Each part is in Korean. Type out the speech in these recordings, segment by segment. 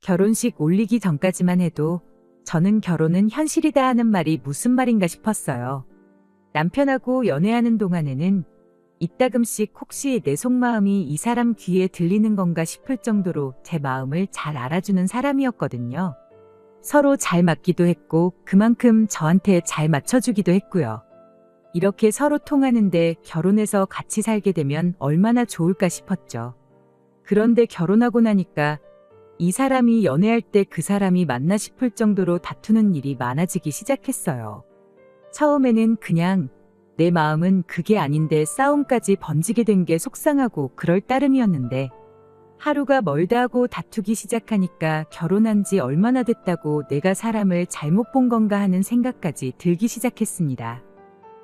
결혼식 올리기 전까지만 해도 저는 결혼은 현실이다 하는 말이 무슨 말인가 싶었어요. 남편하고 연애하는 동안에는 이따금씩 혹시 내 속마음이 이 사람 귀에 들리는 건가 싶을 정도로 제 마음을 잘 알아주는 사람이었거든요. 서로 잘 맞기도 했고 그만큼 저한테 잘 맞춰주기도 했고요. 이렇게 서로 통하는데 결혼해서 같이 살게 되면 얼마나 좋을까 싶었죠. 그런데 결혼하고 나니까 이 사람이 연애할 때 그 사람이 맞나 싶을 정도로 다투는 일이 많아지기 시작했어요. 처음에는 그냥 내 마음은 그게 아닌데 싸움까지 번지게 된 게 속상하고 그럴 따름이었는데 하루가 멀다 하고 다투기 시작하니까 결혼한 지 얼마나 됐다고 내가 사람을 잘못 본 건가 하는 생각까지 들기 시작했습니다.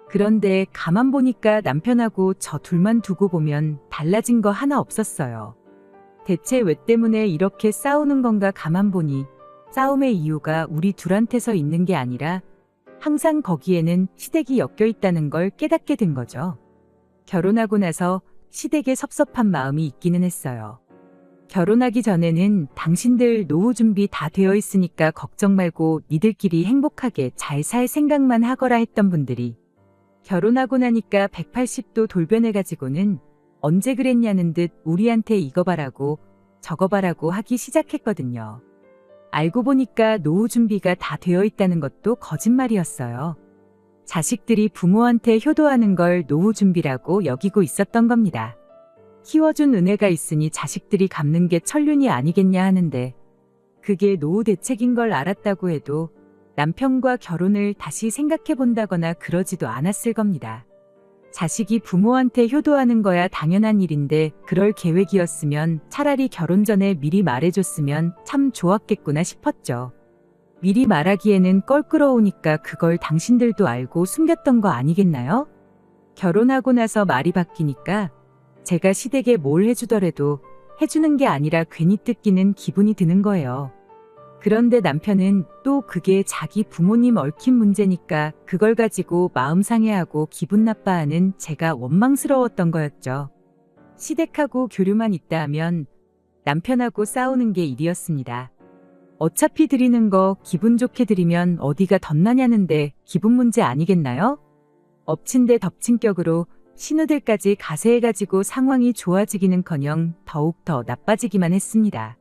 그런데 가만 보니까 남편하고 저 둘만 두고 보면 달라진 거 하나 없었어요. 대체 왜 때문에 이렇게 싸우는 건가 가만 보니 싸움의 이유가 우리 둘한테서 있는 게 아니라 항상 거기에는 시댁이 엮여 있다는 걸 깨닫게 된 거죠. 결혼하고 나서 시댁에 섭섭한 마음이 있기는 했어요. 결혼하기 전에는 당신들 노후 준비 다 되어 있으니까 걱정 말고 니들끼리 행복하게 잘 살 생각만 하거라 했던 분들이 결혼하고 나니까 180도 돌변해가지고는 언제 그랬냐는 듯 우리한테 이거 바라고 저거 바라고 하기 시작했거든요. 알고 보니까 노후 준비가 다 되어 있다는 것도 거짓말이었어요. 자식들이 부모한테 효도하는 걸 노후 준비라고 여기고 있었던 겁니다. 키워준 은혜가 있으니 자식들이 갚는 게 천륜이 아니겠냐 하는데 그게 노후 대책인 걸 알았다고 해도 남편과 결혼을 다시 생각해 본다거나 그러지도 않았을 겁니다. 자식이 부모한테 효도하는 거야 당연한 일인데 그럴 계획이었으면 차라리 결혼 전에 미리 말해줬으면 참 좋았겠구나 싶었죠. 미리 말하기에는 껄끄러우니까 그걸 당신들도 알고 숨겼던 거 아니겠나요? 결혼하고 나서 말이 바뀌니까 제가 시댁에 뭘 해주더라도 해주는 게 아니라 괜히 뜯기는 기분이 드는 거예요. 그런데 남편은 또 그게 자기 부모님 얽힌 문제니까 그걸 가지고 마음 상해하고 기분 나빠하는 제가 원망스러웠던 거였죠. 시댁하고 교류만 있다 하면 남편하고 싸우는 게 일이었습니다. 어차피 드리는 거 기분 좋게 드리면 어디가 덧나냐는데 기분 문제 아니겠나요? 엎친 데 덮친 격으로 신우들까지 가세해가지고 상황이 좋아지기는커녕 더욱 더 나빠지기만 했습니다.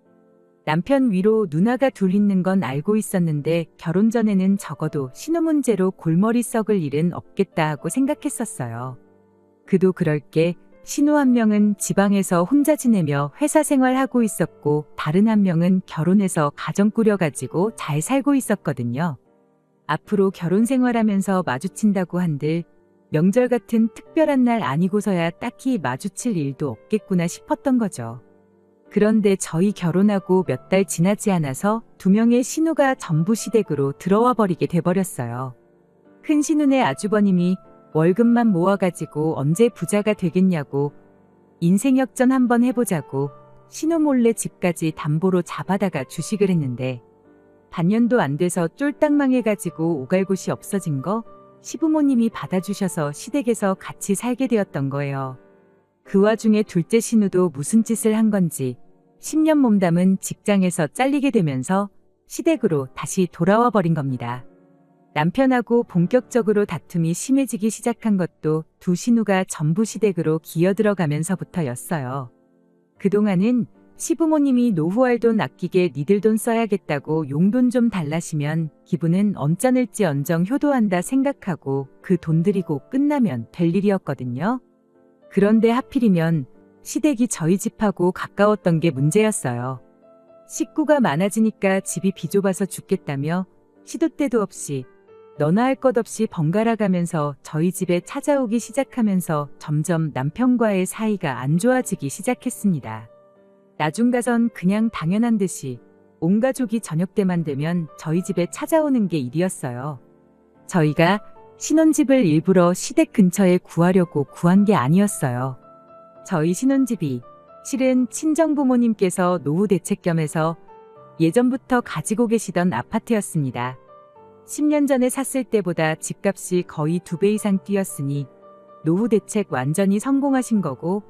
남편 위로 누나가 둘 있는 건 알고 있었는데 결혼 전에는 적어도 신우 문제로 골머리 썩을 일은 없겠다 하고 생각했었어요. 그도 그럴 게 신우 한 명은 지방에서 혼자 지내며 회사 생활하고 있었고 다른 한 명은 결혼해서 가정 꾸려가지고 잘 살고 있었거든요. 앞으로 결혼 생활하면서 마주친다고 한들 명절 같은 특별한 날 아니고서야 딱히 마주칠 일도 없겠구나 싶었던 거죠. 그런데 저희 결혼하고 몇 달 지나지 않아서 두 명의 신우가 전부 시댁으로 들어와 버리게 돼버렸어요. 큰 신우네 아주버님이 월급만 모아가지고 언제 부자가 되겠냐고 인생 역전 한번 해보자고 신우 몰래 집까지 담보로 잡아다가 주식을 했는데 반년도 안 돼서 쫄딱 망해가지고 오갈 곳이 없어진 거 시부모님이 받아주셔서 시댁에서 같이 살게 되었던 거예요. 그 와중에 둘째 신우도 무슨 짓을 한 건지 10년 몸담은 직장에서 잘리게 되면서 시댁으로 다시 돌아와 버린 겁니다. 남편하고 본격적으로 다툼이 심해지기 시작한 것도 두 신우가 전부 시댁으로 기어들어가면서부터였어요. 그동안은 시부모님이 노후할 돈 아끼게 니들 돈 써야겠다고 용돈 좀 달라시면 기분은 언짢을지 언정 효도한다 생각하고 그 돈 들이고 끝나면 될 일이었거든요. 그런데 하필이면 시댁이 저희 집하고 가까웠던 게 문제였어요. 식구가 많아지니까 집이 비좁아서 죽겠다며 시도 때도 없이 너나 할 것 없이 번갈아 가면서 저희 집에 찾아오기 시작하면서 점점 남편과의 사이가 안 좋아지기 시작했습니다. 나중 가선 그냥 당연한 듯이 온 가족이 저녁 때만 되면 저희 집에 찾아오는 게 일이었어요. 저희가 신혼집을 일부러 시댁 근처에 구하려고 구한 게 아니었어요. 저희 신혼집이 실은 친정부모님께서 노후 대책 겸해서 예전부터 가지고 계시던 아파트였습니다. 10년 전에 샀을 때보다 집값이 거의 2배 이상 뛰었으니 노후 대책 완전히 성공하신 거고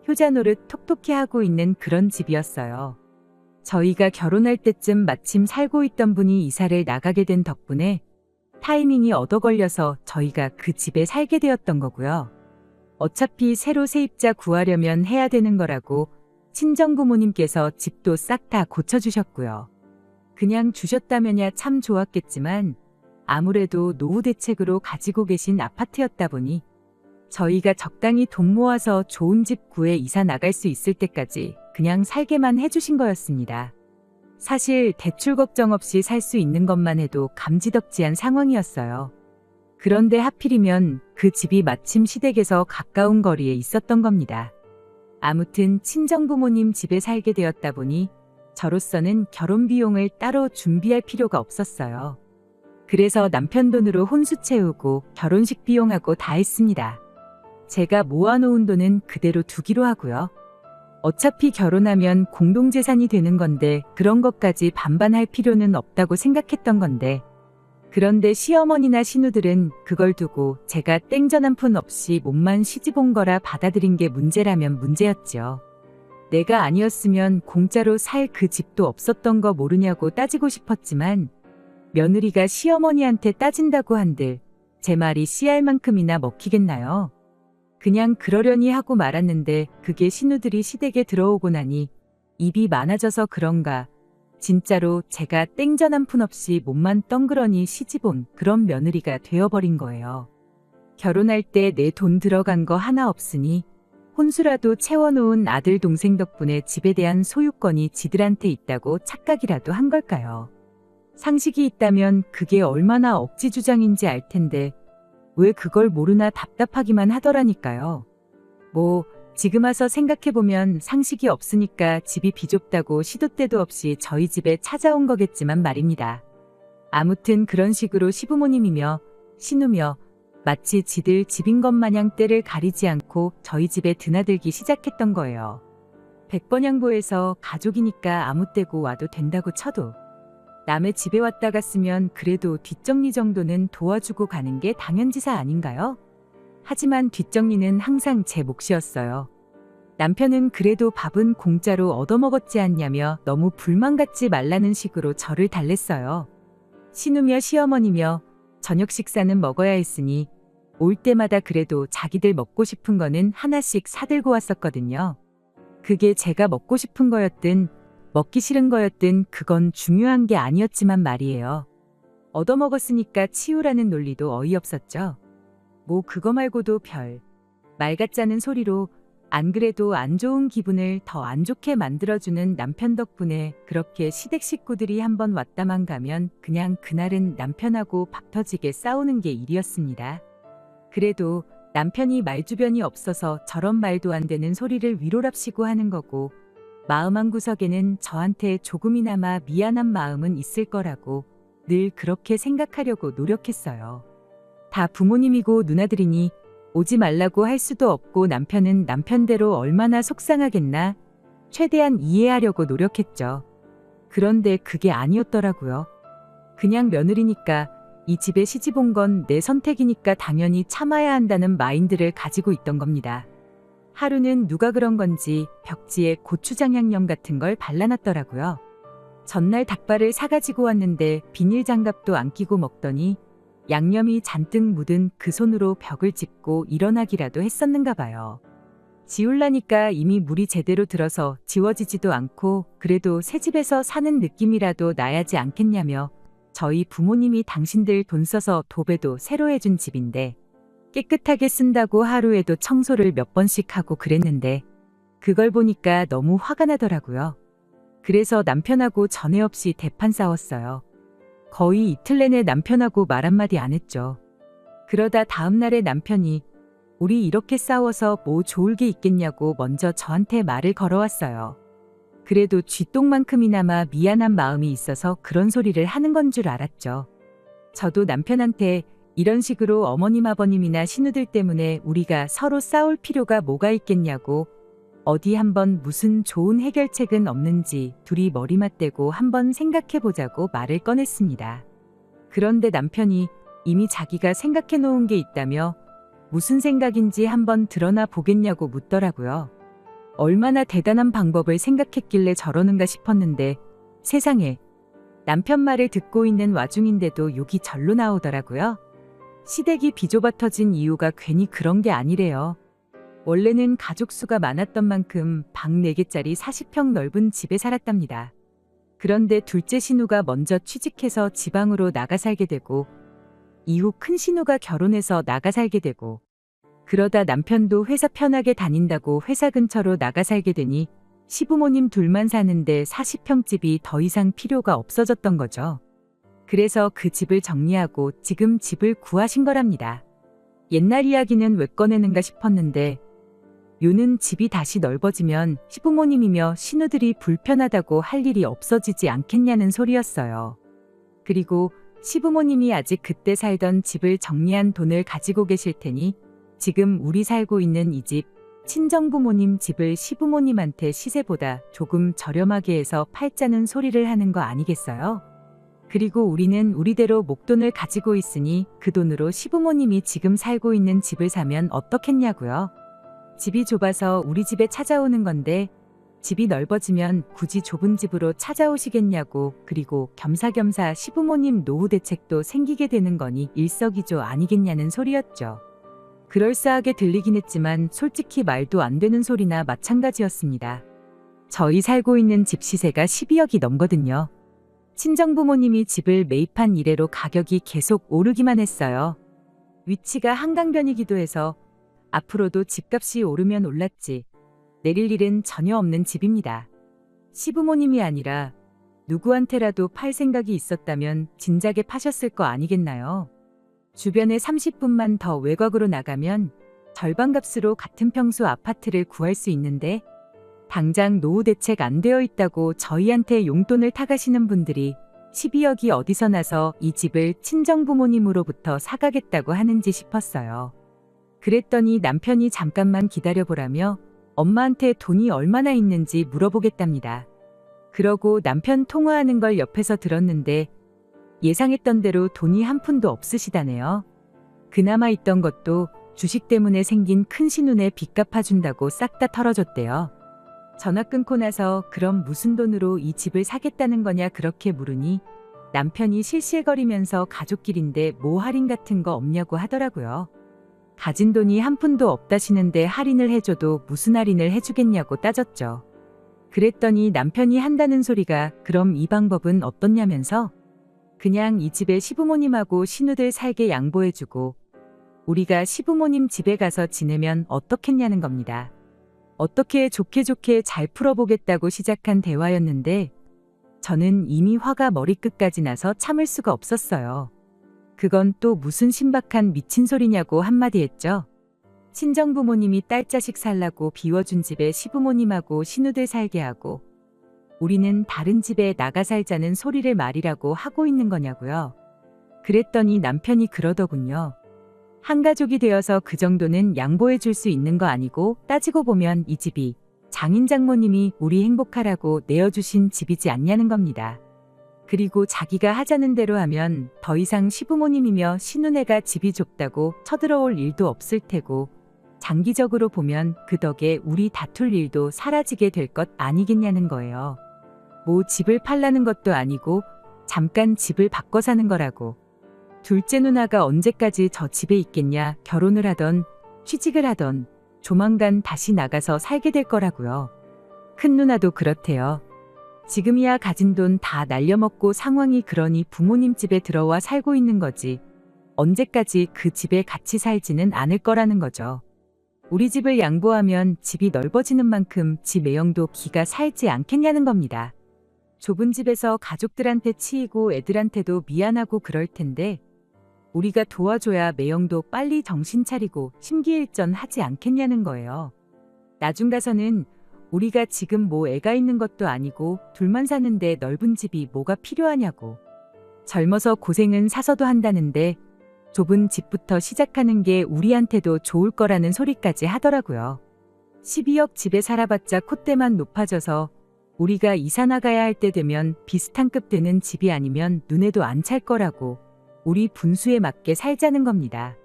효자 노릇 톡톡히 하고 있는 그런 집이었어요. 저희가 결혼할 때쯤 마침 살고 있던 분이 이사를 나가게 된 덕분에 타이밍이 얻어 걸려서 저희가 그 집에 살게 되었던 거고요. 어차피 새로 세입자 구하려면 해야 되는 거라고 친정부모님께서 집도 싹 다 고쳐주셨고요. 그냥 주셨다면야 참 좋았겠지만 아무래도 노후 대책으로 가지고 계신 아파트였다 보니 저희가 적당히 돈 모아서 좋은 집 구해 이사 나갈 수 있을 때까지 그냥 살게만 해주신 거였습니다. 사실 대출 걱정 없이 살 수 있는 것만 해도 감지덕지한 상황이었어요. 그런데 하필이면 그 집이 마침 시댁에서 가까운 거리에 있었던 겁니다. 아무튼 친정부모님 집에 살게 되었다 보니 저로서는 결혼 비용을 따로 준비할 필요가 없었어요. 그래서 남편 돈으로 혼수 채우고 결혼식 비용하고 다 했습니다. 제가 모아놓은 돈은 그대로 두기로 하고요. 어차피 결혼하면 공동재산이 되는 건데 그런 것까지 반반할 필요는 없다고 생각했던 건데, 그런데 시어머니나 시누들은 그걸 두고 제가 땡전 한 푼 없이 몸만 시집 온 거라 받아들인 게 문제라면 문제였죠. 내가 아니었으면 공짜로 살 그 집도 없었던 거 모르냐고 따지고 싶었지만 며느리가 시어머니한테 따진다고 한들 제 말이 씨알 만큼이나 먹히겠나요? 그냥 그러려니 하고 말았는데 그게 시누들이 시댁에 들어오고 나니 입이 많아져서 그런가 진짜로 제가 땡전 한 푼 없이 몸만 덩그러니 시집 온 그런 며느리가 되어버린 거예요. 결혼할 때 내 돈 들어간 거 하나 없으니 혼수라도 채워놓은 아들 동생 덕분에 집에 대한 소유권이 지들한테 있다고 착각이라도 한 걸까요? 상식이 있다면 그게 얼마나 억지 주장인지 알 텐데 왜 그걸 모르나 답답하기만 하더라니까요. 뭐 지금 와서 생각해보면 상식이 없으니까 집이 비좁다고 시도 때도 없이 저희 집에 찾아온 거겠지만 말입니다. 아무튼 그런 식으로 시부모님이며 시누며 마치 지들 집인 것 마냥 때를 가리지 않고 저희 집에 드나들기 시작했던 거예요. 백번양보해서 가족이니까 아무 때고 와도 된다고 쳐도 남의 집에 왔다 갔으면 그래도 뒷정리 정도는 도와주고 가는 게 당연지사 아닌가요? 하지만 뒷정리는 항상 제 몫이었어요. 남편은 그래도 밥은 공짜로 얻어먹었지 않냐며 너무 불만 갖지 말라는 식으로 저를 달랬어요. 시누며 시어머니며 저녁 식사는 먹어야 했으니 올 때마다 그래도 자기들 먹고 싶은 거는 하나씩 사들고 왔었거든요. 그게 제가 먹고 싶은 거였든 먹기 싫은 거였든 그건 중요한 게 아니었지만 말이에요. 얻어먹었으니까 치우라는 논리도 어이없었죠. 뭐 그거 말고도 별 말 같자는 소리로 안 그래도 안 좋은 기분을 더 안 좋게 만들어주는 남편 덕분에 그렇게 시댁 식구들이 한번 왔다만 가면 그냥 그날은 남편하고 박 터지게 싸우는 게 일이었습니다. 그래도 남편이 말주변이 없어서 저런 말도 안 되는 소리를 위로랍시고 하는 거고 마음 한구석에는 저한테 조금이나마 미안한 마음은 있을 거라고 늘 그렇게 생각하려고 노력했어요. 다 부모님이고 누나들이니 오지 말라고 할 수도 없고 남편은 남편대로 얼마나 속상하겠나 최대한 이해하려고 노력했죠. 그런데 그게 아니었더라고요. 그냥 며느리니까 이 집에 시집 온 건 내 선택이니까 당연히 참아야 한다는 마인드를 가지고 있던 겁니다. 하루는 누가 그런 건지 벽지에 고추장 양념 같은 걸 발라놨더라고요. 전날 닭발을 사가지고 왔는데 비닐 장갑도 안 끼고 먹더니 양념이 잔뜩 묻은 그 손으로 벽을 짚고 일어나기라도 했었는가 봐요. 지울라니까 이미 물이 제대로 들어서 지워지지도 않고 그래도 새 집에서 사는 느낌이라도 나야지 않겠냐며 저희 부모님이 당신들 돈 써서 도배도 새로 해준 집인데 깨끗하게 쓴다고 하루에도 청소를 몇 번씩 하고 그랬는데 그걸 보니까 너무 화가 나더라고요. 그래서 남편하고 전에 없이 대판 싸웠어요. 거의 이틀 내내 남편하고 말 한마디 안 했죠. 그러다 다음날에 남편이 우리 이렇게 싸워서 뭐 좋을 게 있겠냐고 먼저 저한테 말을 걸어왔어요. 그래도 쥐똥만큼이나마 미안한 마음이 있어서 그런 소리를 하는 건 줄 알았죠. 저도 남편한테 이런 식으로 어머님 아버님이나 시누들 때문에 우리가 서로 싸울 필요가 뭐가 있겠냐고 어디 한번 무슨 좋은 해결책은 없는지 둘이 머리 맞대고 한번 생각해보자고 말을 꺼냈습니다. 그런데 남편이 이미 자기가 생각해 놓은 게 있다며 무슨 생각인지 한번 드러나 보겠냐고 묻더라고요. 얼마나 대단한 방법을 생각했길래 저러는가 싶었는데 세상에, 남편 말을 듣고 있는 와중인데도 욕이 절로 나오더라고요. 시댁이 비좁아 터진 이유가 괜히 그런 게 아니래요. 원래는 가족 수가 많았던 만큼 방 4개짜리 40평 넓은 집에 살았답니다. 그런데 둘째 신우가 먼저 취직해서 지방으로 나가 살게 되고 이후 큰 신우가 결혼해서 나가 살게 되고 그러다 남편도 회사 편하게 다닌다고 회사 근처로 나가 살게 되니 시부모님 둘만 사는데 40평 집이 더 이상 필요가 없어졌던 거죠. 그래서 그 집을 정리하고 지금 집을 구하신 거랍니다. 옛날 이야기는 왜 꺼내는가 싶었는데 요는 집이 다시 넓어지면 시부모님이며 신우들이 불편하다고 할 일이 없어지지 않겠냐는 소리였어요. 그리고 시부모님이 아직 그때 살던 집을 정리한 돈을 가지고 계실 테니 지금 우리 살고 있는 이 집, 친정부모님 집을 시부모님한테 시세보다 조금 저렴하게 해서 팔자는 소리를 하는 거 아니겠어요? 그리고 우리는 우리대로 목돈을 가지고 있으니 그 돈으로 시부모님이 지금 살고 있는 집을 사면 어떻겠냐고요? 집이 좁아서 우리 집에 찾아오는 건데 집이 넓어지면 굳이 좁은 집으로 찾아오시겠냐고. 그리고 겸사겸사 시부모님 노후 대책도 생기게 되는 거니 일석이조 아니겠냐는 소리였죠. 그럴싸하게 들리긴 했지만 솔직히 말도 안 되는 소리나 마찬가지였습니다. 저희 살고 있는 집 시세가 12억이 넘거든요. 친정부모님이 집을 매입한 이래로 가격이 계속 오르기만 했어요. 위치가 한강변이기도 해서 앞으로도 집값이 오르면 올랐지 내릴 일은 전혀 없는 집입니다. 시부모님이 아니라 누구한테라도 팔 생각이 있었다면 진작에 파셨을 거 아니겠나요? 주변에 30분만 더 외곽으로 나가면 절반 값으로 같은 평수 아파트를 구할 수 있는데 당장 노후 대책 안 되어 있다고 저희한테 용돈을 타가시는 분들이 12억이 어디서 나서 이 집을 친정부모님으로부터 사가겠다고 하는지 싶었어요. 그랬더니 남편이 잠깐만 기다려보라며 엄마한테 돈이 얼마나 있는지 물어보겠답니다. 그러고 남편 통화하는 걸 옆에서 들었는데 예상했던 대로 돈이 한 푼도 없으시다네요. 그나마 있던 것도 주식 때문에 생긴 큰 신운에 빚 갚아준다고 싹 다 털어줬대요. 전화 끊고 나서 그럼 무슨 돈으로 이 집을 사겠다는 거냐 그렇게 물으니 남편이 실실거리면서 가족끼리인데 뭐 할인 같은 거 없냐고 하더라고요. 가진 돈이 한 푼도 없다시는데 할인을 해줘도 무슨 할인을 해주겠냐고 따졌죠. 그랬더니 남편이 한다는 소리가 그럼 이 방법은 어떻냐면서 그냥 이 집에 시부모님하고 신우들 살게 양보해주고 우리가 시부모님 집에 가서 지내면 어떻겠냐는 겁니다. 어떻게 좋게 잘 풀어보겠다고 시작한 대화였는데 저는 이미 화가 머리끝까지 나서 참을 수가 없었어요. 그건 또 무슨 신박한 미친 소리냐고 한마디 했죠. 친정부모님이 딸 자식 살라고 비워준 집에 시부모님하고 신우들 살게 하고 우리는 다른 집에 나가 살자는 소리를 말이라고 하고 있는 거냐고요. 그랬더니 남편이 그러더군요. 한 가족이 되어서 그 정도는 양보해 줄 수 있는 거 아니고 따지고 보면 이 집이 장인 장모님이 우리 행복하라고 내어주신 집이지 않냐는 겁니다. 그리고 자기가 하자는 대로 하면 더 이상 시부모님이며 신우네가 집이 좁다고 쳐들어올 일도 없을 테고 장기적으로 보면 그 덕에 우리 다툴 일도 사라지게 될 것 아니겠냐는 거예요. 뭐 집을 팔라는 것도 아니고 잠깐 집을 바꿔 사는 거라고. 둘째 누나가 언제까지 저 집에 있겠냐. 결혼을 하던 취직을 하던 조만간 다시 나가서 살게 될 거라고요. 큰 누나도 그렇대요. 지금이야 가진 돈 다 날려먹고 상황이 그러니 부모님 집에 들어와 살고 있는 거지. 언제까지 그 집에 같이 살지는 않을 거라는 거죠. 우리 집을 양보하면 집이 넓어지는 만큼 집 매형도 기가 살지 않겠냐는 겁니다. 좁은 집에서 가족들한테 치이고 애들한테도 미안하고 그럴 텐데 우리가 도와줘야 매형도 빨리 정신 차리고 심기일전하지 않겠냐는 거예요. 나중 가서는 우리가 지금 뭐 애가 있는 것도 아니고 둘만 사는데 넓은 집이 뭐가 필요하냐고. 젊어서 고생은 사서도 한다는데 좁은 집부터 시작하는 게 우리한테도 좋을 거라는 소리까지 하더라고요. 12억 집에 살아봤자 콧대만 높아져서 우리가 이사 나가야 할 때 되면 비슷한 급 되는 집이 아니면 눈에도 안 찰 거라고 우리 분수에 맞게 살자는 겁니다.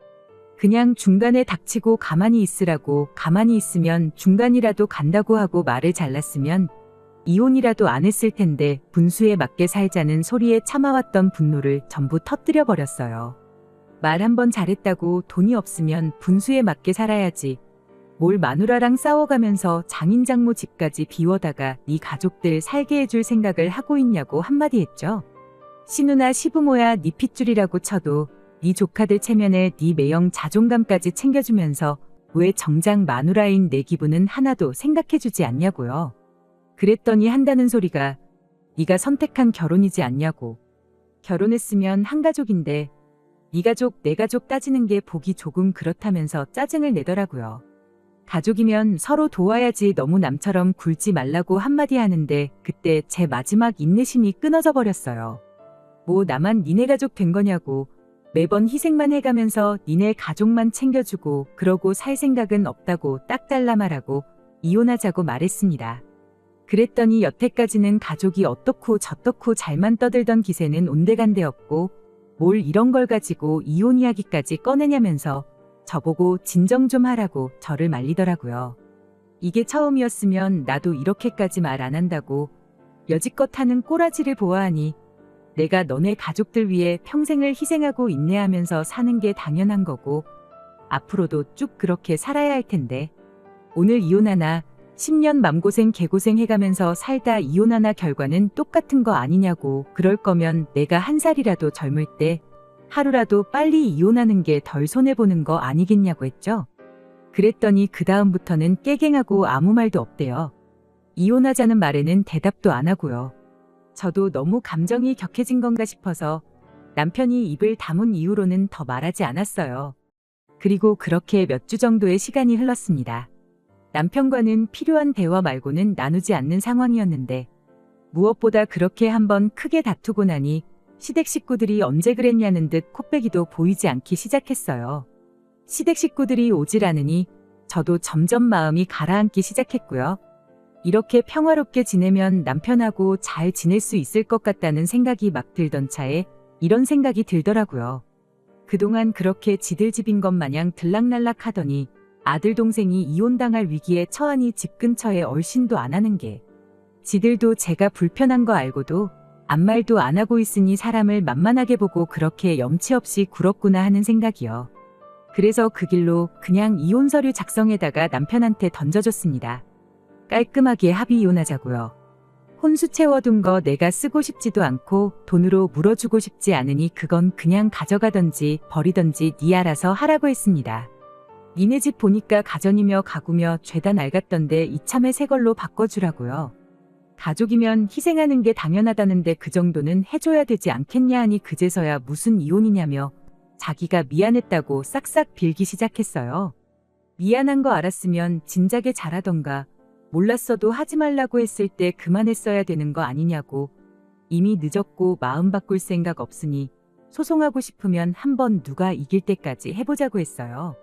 그냥 중간에 닥치고 가만히 있으라고, 가만히 있으면 중간이라도 간다고 하고 말을 잘랐으면 이혼이라도 안 했을 텐데 분수에 맞게 살자는 소리에 참아왔던 분노를 전부 터뜨려 버렸어요. 말 한 번 잘했다고 돈이 없으면 분수에 맞게 살아야지. 뭘 마누라랑 싸워가면서 장인장모 집까지 비워다가 네 가족들 살게 해줄 생각을 하고 있냐고 한마디 했죠. 시누나 시부모야 네 핏줄이라고 쳐도 네 조카들 체면에 네 매형 자존감까지 챙겨주면서 왜 정작 마누라인 내 기분은 하나도 생각해주지 않냐고요. 그랬더니 한다는 소리가 네가 선택한 결혼이지 않냐고. 결혼했으면 한 가족인데 네 가족 내 가족 따지는 게 보기 조금 그렇다면서 짜증을 내더라고요. 가족이면 서로 도와야지 너무 남처럼 굴지 말라고 한마디 하는데 그때 제 마지막 인내심이 끊어져 버렸어요. 뭐 나만 니네 가족 된 거냐고. 매번 희생만 해가면서 니네 가족만 챙겨주고 그러고 살 생각은 없다고 딱 잘라 말하고 이혼하자고 말했습니다. 그랬더니 여태까지는 가족이 어떻고 저떻고 잘만 떠들던 기세는 온데간데없고 뭘 이런 걸 가지고 이혼 이야기까지 꺼내냐면서 저보고 진정 좀 하라고 저를 말리더라고요. 이게 처음이었으면 나도 이렇게까지 말 안 한다고 여지껏 하는 꼬라지를 보아하니 내가 너네 가족들 위해 평생을 희생하고 인내하면서 사는 게 당연한 거고 앞으로도 쭉 그렇게 살아야 할 텐데 오늘 이혼하나 10년 맘고생 개고생 해가면서 살다 이혼하나 결과는 똑같은 거 아니냐고. 그럴 거면 내가 한 살이라도 젊을 때 하루라도 빨리 이혼하는 게 덜 손해보는 거 아니겠냐고 했죠. 그랬더니 그 다음부터는 깨갱하고 아무 말도 없대요. 이혼하자는 말에는 대답도 안 하고요. 저도 너무 감정이 격해진 건가 싶어서 남편이 입을 다문 이후로는 더 말하지 않았어요. 그리고 그렇게 몇 주 정도의 시간이 흘렀습니다. 남편과는 필요한 대화 말고는 나누지 않는 상황이었는데 무엇보다 그렇게 한번 크게 다투고 나니 시댁 식구들이 언제 그랬냐는 듯 콧배기도 보이지 않기 시작했어요. 시댁 식구들이 오질 않으니 저도 점점 마음이 가라앉기 시작했고요. 이렇게 평화롭게 지내면 남편하고 잘 지낼 수 있을 것 같다는 생각이 막 들던 차에 이런 생각이 들더라고요. 그동안 그렇게 지들 집인 것 마냥 들락날락 하더니 아들 동생이 이혼당할 위기에 처하니 집 근처에 얼씬도 안 하는 게 지들도 제가 불편한 거 알고도 아무 말도 안 하고 있으니 사람을 만만하게 보고 그렇게 염치 없이 굴었구나 하는 생각이요. 그래서 그 길로 그냥 이혼 서류 작성에다가 남편한테 던져줬습니다. 깔끔하게 합의 이혼하자고요. 혼수 채워둔 거 내가 쓰고 싶지도 않고 돈으로 물어주고 싶지 않으니 그건 그냥 가져가던지 버리던지 네 알아서 하라고 했습니다. 니네 집 보니까 가전이며 가구며 죄다 낡았던데 이참에 새 걸로 바꿔주라고요. 가족이면 희생하는 게 당연하다는데 그 정도는 해줘야 되지 않겠냐 하니 그제서야 무슨 이혼이냐며 자기가 미안했다고 싹싹 빌기 시작했어요. 미안한 거 알았으면 진작에 잘하던가 몰랐어도 하지 말라고 했을 때 그만했어야 되는 거 아니냐고. 이미 늦었고 마음 바꿀 생각 없으니 소송하고 싶으면 한번 누가 이길 때까지 해보자고 했어요.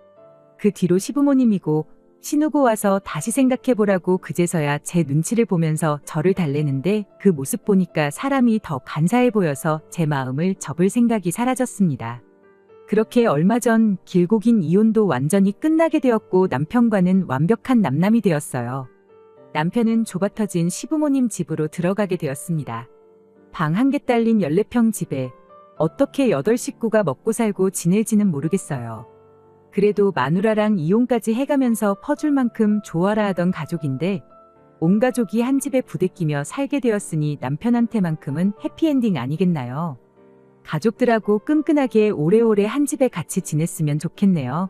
그 뒤로 시부모님이고 신우고 와서 다시 생각해보라고 그제서야 제 눈치를 보면서 저를 달래는데 그 모습 보니까 사람이 더 간사해 보여서 제 마음을 접을 생각이 사라졌습니다. 그렇게 얼마 전 길고 긴 이혼도 완전히 끝나게 되었고 남편과는 완벽한 남남이 되었어요. 남편은 좁아터진 시부모님 집으로 들어가게 되었습니다. 방 한 개 딸린 14평 집에 어떻게 8식구가 먹고 살고 지낼지는 모르겠어요. 그래도 마누라랑 이혼까지 해가면서 퍼줄 만큼 좋아라 하던 가족인데 온 가족이 한 집에 부대끼며 살게 되었으니 남편한테만큼은 해피엔딩 아니겠나요? 가족들하고 끈끈하게 오래오래 한 집에 같이 지냈으면 좋겠네요.